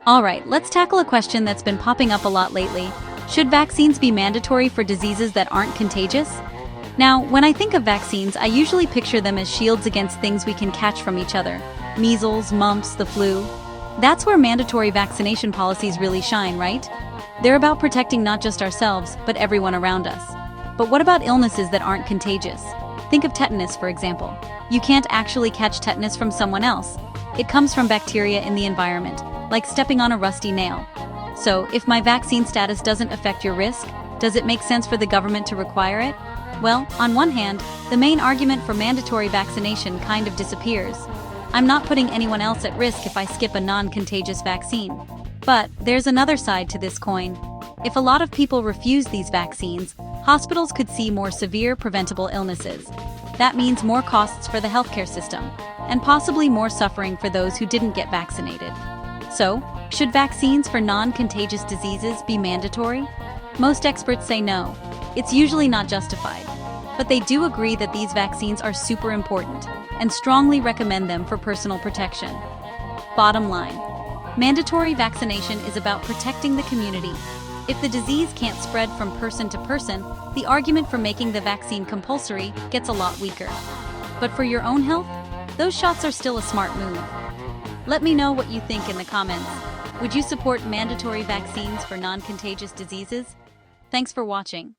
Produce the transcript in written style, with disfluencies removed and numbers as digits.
Alright, let's tackle a question that's been popping up a lot lately. Should vaccines be mandatory for diseases that aren't contagious? Now, when I think of vaccines, I usually picture them as shields against things we can catch from each other. Measles, mumps, the flu. That's where mandatory vaccination policies really shine, right? They're about protecting not just ourselves, but everyone around us. But what about illnesses that aren't contagious? Think of tetanus, for example. You can't actually catch tetanus from someone else. It comes from bacteria in the environment, like stepping on a rusty nail. So, if my vaccine status doesn't affect your risk, does it make sense for the government to require it? Well, on one hand, the main argument for mandatory vaccination kind of disappears. I'm not putting anyone else at risk if I skip a non-contagious vaccine. But there's another side to this coin. If a lot of people refuse these vaccines, hospitals could see more severe preventable illnesses. That means more costs for the healthcare system, and possibly more suffering for those who didn't get vaccinated. So, should vaccines for non-contagious diseases be mandatory? Most experts say no. It's usually not justified. But they do agree that these vaccines are super important, and strongly recommend them for personal protection. Bottom line, mandatory vaccination is about protecting the community. If the disease can't spread from person to person, the argument for making the vaccine compulsory gets a lot weaker. But for your own health, those shots are still a smart move. Let me know what you think in the comments. Would you support mandatory vaccines for non-contagious diseases? Thanks for watching.